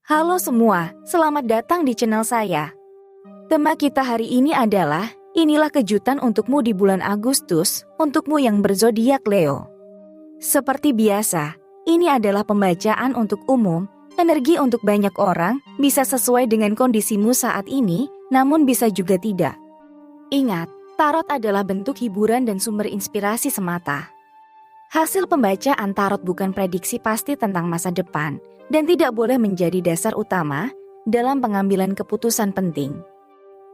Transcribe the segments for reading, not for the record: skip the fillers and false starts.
Halo semua, selamat datang di channel saya. Tema kita hari ini adalah, inilah kejutan untukmu di bulan Agustus, untukmu yang berzodiak Leo. Seperti biasa, ini adalah pembacaan untuk umum, energi untuk banyak orang, bisa sesuai dengan kondisimu saat ini, namun bisa juga tidak. Ingat, tarot adalah bentuk hiburan dan sumber inspirasi semata. Hasil pembacaan tarot bukan prediksi pasti tentang masa depan, dan tidak boleh menjadi dasar utama dalam pengambilan keputusan penting.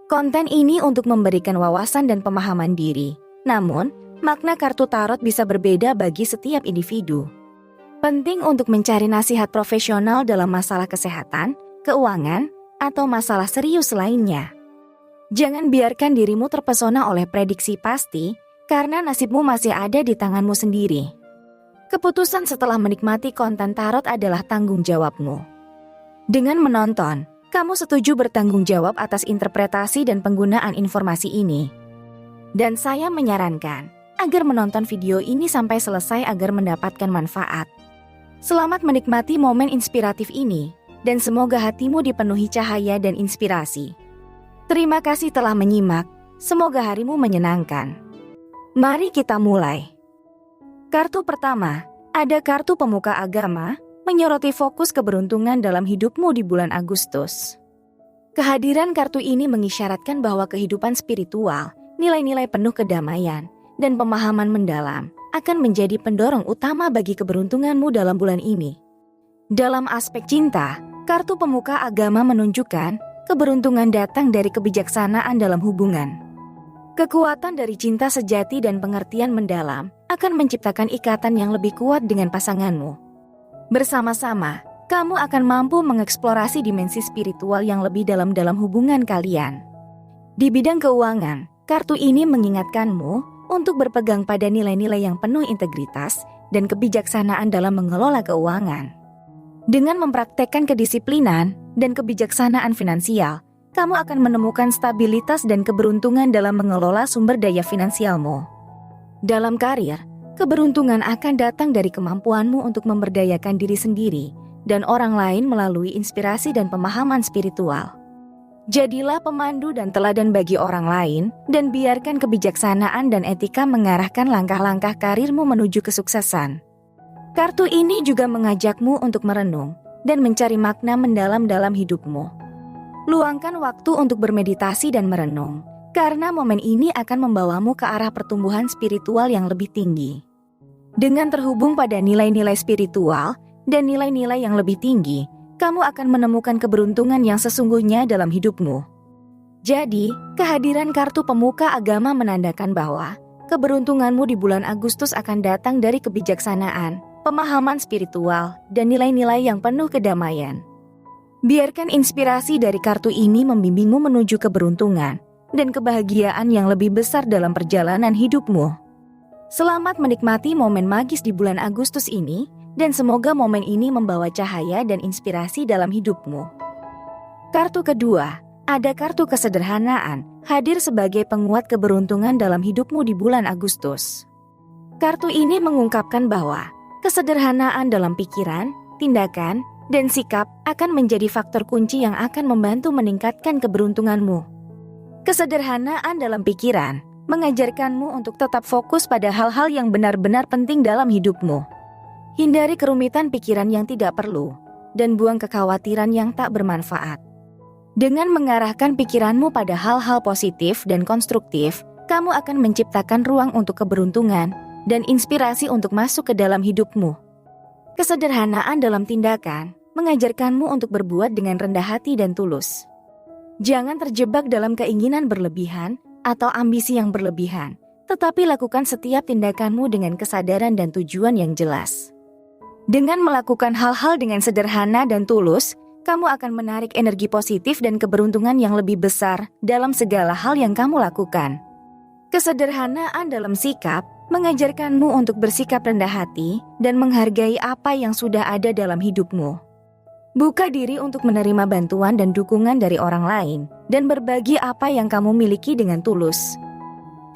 Konten ini untuk memberikan wawasan dan pemahaman diri, namun makna kartu tarot bisa berbeda bagi setiap individu. Penting untuk mencari nasihat profesional dalam masalah kesehatan, keuangan, atau masalah serius lainnya. Jangan biarkan dirimu terpesona oleh prediksi pasti, karena nasibmu masih ada di tanganmu sendiri. Keputusan setelah menikmati konten tarot adalah tanggung jawabmu. Dengan menonton, kamu setuju bertanggung jawab atas interpretasi dan penggunaan informasi ini. Dan saya menyarankan agar menonton video ini sampai selesai agar mendapatkan manfaat. Selamat menikmati momen inspiratif ini, dan semoga hatimu dipenuhi cahaya dan inspirasi. Terima kasih telah menyimak, semoga harimu menyenangkan. Mari kita mulai. Kartu pertama, ada kartu pemuka agama, menyoroti fokus keberuntungan dalam hidupmu di bulan Agustus. Kehadiran kartu ini mengisyaratkan bahwa kehidupan spiritual, nilai-nilai penuh kedamaian, dan pemahaman mendalam akan menjadi pendorong utama bagi keberuntunganmu dalam bulan ini. Dalam aspek cinta, kartu pemuka agama menunjukkan keberuntungan datang dari kebijaksanaan dalam hubungan. Kekuatan dari cinta sejati dan pengertian mendalam akan menciptakan ikatan yang lebih kuat dengan pasanganmu. Bersama-sama, kamu akan mampu mengeksplorasi dimensi spiritual yang lebih dalam hubungan kalian. Di bidang keuangan, kartu ini mengingatkanmu untuk berpegang pada nilai-nilai yang penuh integritas dan kebijaksanaan dalam mengelola keuangan. Dengan mempraktekkan kedisiplinan dan kebijaksanaan finansial, kamu akan menemukan stabilitas dan keberuntungan dalam mengelola sumber daya finansialmu. Dalam karir, keberuntungan akan datang dari kemampuanmu untuk memberdayakan diri sendiri dan orang lain melalui inspirasi dan pemahaman spiritual. Jadilah pemandu dan teladan bagi orang lain, dan biarkan kebijaksanaan dan etika mengarahkan langkah-langkah karirmu menuju kesuksesan. Kartu ini juga mengajakmu untuk merenung dan mencari makna mendalam dalam hidupmu. Luangkan waktu untuk bermeditasi dan merenung, karena momen ini akan membawamu ke arah pertumbuhan spiritual yang lebih tinggi. Dengan terhubung pada nilai-nilai spiritual dan nilai-nilai yang lebih tinggi, kamu akan menemukan keberuntungan yang sesungguhnya dalam hidupmu. Jadi, kehadiran kartu pemuka agama menandakan bahwa keberuntunganmu di bulan Agustus akan datang dari kebijaksanaan, pemahaman spiritual, dan nilai-nilai yang penuh kedamaian. Biarkan inspirasi dari kartu ini membimbingmu menuju keberuntungan dan kebahagiaan yang lebih besar dalam perjalanan hidupmu. Selamat menikmati momen magis di bulan Agustus ini, dan semoga momen ini membawa cahaya dan inspirasi dalam hidupmu. Kartu kedua, ada kartu kesederhanaan, hadir sebagai penguat keberuntungan dalam hidupmu di bulan Agustus. Kartu ini mengungkapkan bahwa kesederhanaan dalam pikiran, tindakan, dan sikap akan menjadi faktor kunci yang akan membantu meningkatkan keberuntunganmu. Kesederhanaan dalam pikiran mengajarkanmu untuk tetap fokus pada hal-hal yang benar-benar penting dalam hidupmu. Hindari kerumitan pikiran yang tidak perlu, dan buang kekhawatiran yang tak bermanfaat. Dengan mengarahkan pikiranmu pada hal-hal positif dan konstruktif, kamu akan menciptakan ruang untuk keberuntungan dan inspirasi untuk masuk ke dalam hidupmu. Kesederhanaan dalam tindakan mengajarkanmu untuk berbuat dengan rendah hati dan tulus. Jangan terjebak dalam keinginan berlebihan atau ambisi yang berlebihan, tetapi lakukan setiap tindakanmu dengan kesadaran dan tujuan yang jelas. Dengan melakukan hal-hal dengan sederhana dan tulus, kamu akan menarik energi positif dan keberuntungan yang lebih besar dalam segala hal yang kamu lakukan. Kesederhanaan dalam sikap mengajarkanmu untuk bersikap rendah hati dan menghargai apa yang sudah ada dalam hidupmu. Buka diri untuk menerima bantuan dan dukungan dari orang lain, dan berbagi apa yang kamu miliki dengan tulus.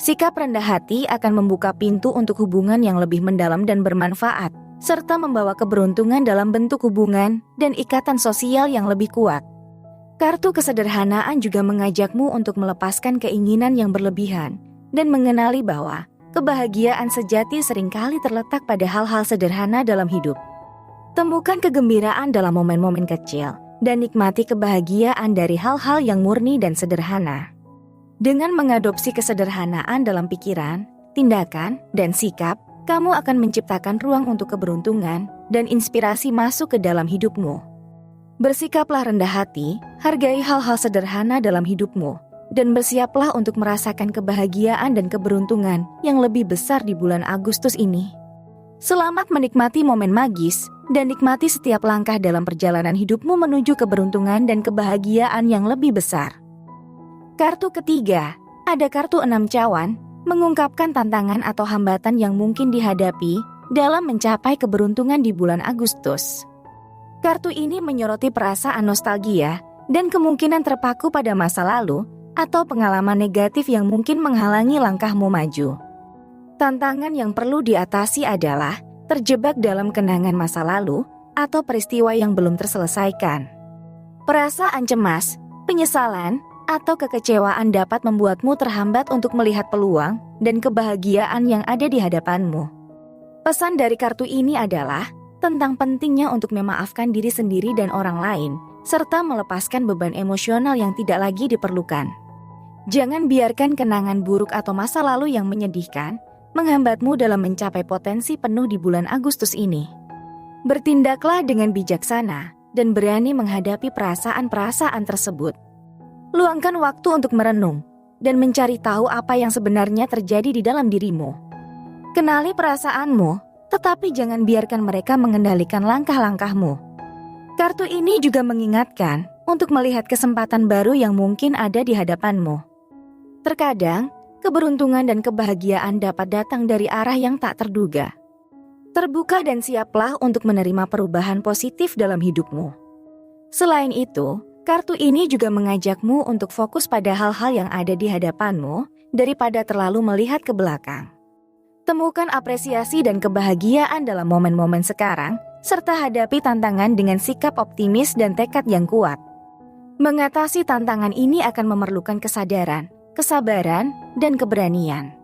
Sikap rendah hati akan membuka pintu untuk hubungan yang lebih mendalam dan bermanfaat, serta membawa keberuntungan dalam bentuk hubungan dan ikatan sosial yang lebih kuat. Kartu kesederhanaan juga mengajakmu untuk melepaskan keinginan yang berlebihan dan mengenali bahwa kebahagiaan sejati seringkali terletak pada hal-hal sederhana dalam hidup. Temukan kegembiraan dalam momen-momen kecil dan nikmati kebahagiaan dari hal-hal yang murni dan sederhana. Dengan mengadopsi kesederhanaan dalam pikiran, tindakan, dan sikap, kamu akan menciptakan ruang untuk keberuntungan dan inspirasi masuk ke dalam hidupmu. Bersikaplah rendah hati, hargai hal-hal sederhana dalam hidupmu, dan bersiaplah untuk merasakan kebahagiaan dan keberuntungan yang lebih besar di bulan Agustus ini. Selamat menikmati momen magis, dan nikmati setiap langkah dalam perjalanan hidupmu menuju keberuntungan dan kebahagiaan yang lebih besar. Kartu ketiga, ada kartu 6 cawan, mengungkapkan tantangan atau hambatan yang mungkin dihadapi dalam mencapai keberuntungan di bulan Agustus. Kartu ini menyoroti perasaan nostalgia dan kemungkinan terpaku pada masa lalu atau pengalaman negatif yang mungkin menghalangi langkahmu maju. Tantangan yang perlu diatasi adalah terjebak dalam kenangan masa lalu atau peristiwa yang belum terselesaikan. Perasaan cemas, penyesalan, atau kekecewaan dapat membuatmu terhambat untuk melihat peluang dan kebahagiaan yang ada di hadapanmu. Pesan dari kartu ini adalah tentang pentingnya untuk memaafkan diri sendiri dan orang lain, serta melepaskan beban emosional yang tidak lagi diperlukan. Jangan biarkan kenangan buruk atau masa lalu yang menyedihkan menghambatmu dalam mencapai potensi penuh di bulan Agustus ini. Bertindaklah dengan bijaksana dan berani menghadapi perasaan-perasaan tersebut. Luangkan waktu untuk merenung dan mencari tahu apa yang sebenarnya terjadi di dalam dirimu. Kenali perasaanmu, tetapi jangan biarkan mereka mengendalikan langkah-langkahmu. Kartu ini juga mengingatkan untuk melihat kesempatan baru yang mungkin ada di hadapanmu. Terkadang, keberuntungan dan kebahagiaan dapat datang dari arah yang tak terduga. Terbuka dan siaplah untuk menerima perubahan positif dalam hidupmu. Selain itu, kartu ini juga mengajakmu untuk fokus pada hal-hal yang ada di hadapanmu daripada terlalu melihat ke belakang. Temukan apresiasi dan kebahagiaan dalam momen-momen sekarang, serta hadapi tantangan dengan sikap optimis dan tekad yang kuat. Mengatasi tantangan ini akan memerlukan kesadaran, kesabaran, dan keberanian.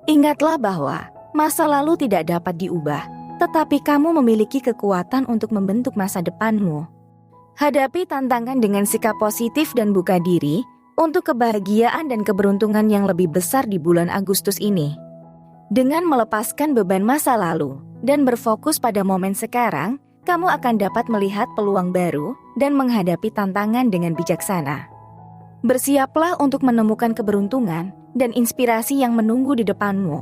Ingatlah bahwa masa lalu tidak dapat diubah, tetapi kamu memiliki kekuatan untuk membentuk masa depanmu. Hadapi tantangan dengan sikap positif dan buka diri untuk kebahagiaan dan keberuntungan yang lebih besar di bulan Agustus ini. Dengan melepaskan beban masa lalu dan berfokus pada momen sekarang, kamu akan dapat melihat peluang baru dan menghadapi tantangan dengan bijaksana. Bersiaplah untuk menemukan keberuntungan dan inspirasi yang menunggu di depanmu.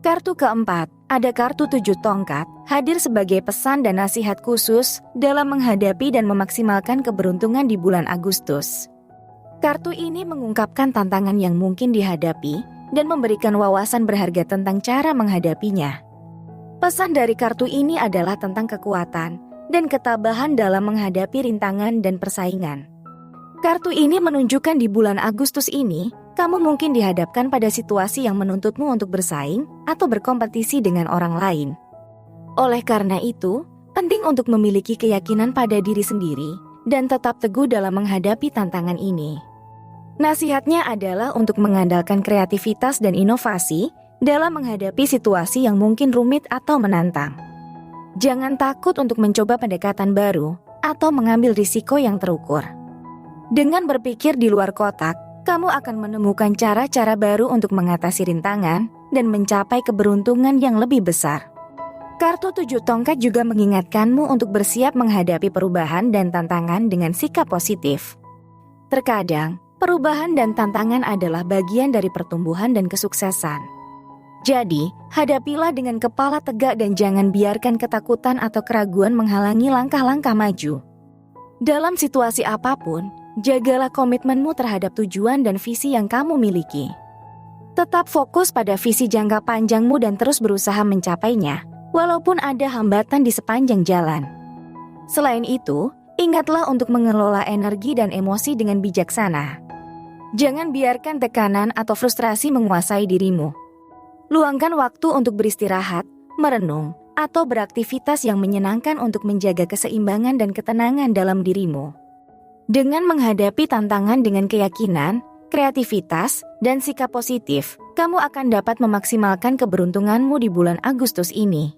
Kartu keempat, ada kartu 7 tongkat, hadir sebagai pesan dan nasihat khusus dalam menghadapi dan memaksimalkan keberuntungan di bulan Agustus. Kartu ini mengungkapkan tantangan yang mungkin dihadapi dan memberikan wawasan berharga tentang cara menghadapinya. Pesan dari kartu ini adalah tentang kekuatan dan ketabahan dalam menghadapi rintangan dan persaingan. Kartu ini menunjukkan di bulan Agustus ini, kamu mungkin dihadapkan pada situasi yang menuntutmu untuk bersaing atau berkompetisi dengan orang lain. Oleh karena itu, penting untuk memiliki keyakinan pada diri sendiri dan tetap teguh dalam menghadapi tantangan ini. Nasihatnya adalah untuk mengandalkan kreativitas dan inovasi dalam menghadapi situasi yang mungkin rumit atau menantang. Jangan takut untuk mencoba pendekatan baru atau mengambil risiko yang terukur. Dengan berpikir di luar kotak, kamu akan menemukan cara-cara baru untuk mengatasi rintangan dan mencapai keberuntungan yang lebih besar. Kartu 7 tongkat juga mengingatkanmu untuk bersiap menghadapi perubahan dan tantangan dengan sikap positif. Terkadang, perubahan dan tantangan adalah bagian dari pertumbuhan dan kesuksesan. Jadi, hadapilah dengan kepala tegak dan jangan biarkan ketakutan atau keraguan menghalangi langkah-langkah maju. Dalam situasi apapun, jagalah komitmenmu terhadap tujuan dan visi yang kamu miliki. Tetap fokus pada visi jangka panjangmu dan terus berusaha mencapainya, walaupun ada hambatan di sepanjang jalan. Selain itu, ingatlah untuk mengelola energi dan emosi dengan bijaksana. Jangan biarkan tekanan atau frustrasi menguasai dirimu. Luangkan waktu untuk beristirahat, merenung, atau beraktivitas yang menyenangkan untuk menjaga keseimbangan dan ketenangan dalam dirimu. Dengan menghadapi tantangan dengan keyakinan, kreativitas, dan sikap positif, kamu akan dapat memaksimalkan keberuntunganmu di bulan Agustus ini.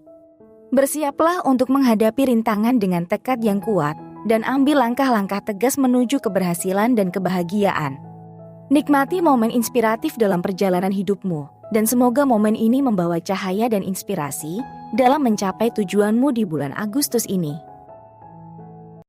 Bersiaplah untuk menghadapi rintangan dengan tekad yang kuat, dan ambil langkah-langkah tegas menuju keberhasilan dan kebahagiaan. Nikmati momen inspiratif dalam perjalanan hidupmu, dan semoga momen ini membawa cahaya dan inspirasi dalam mencapai tujuanmu di bulan Agustus ini.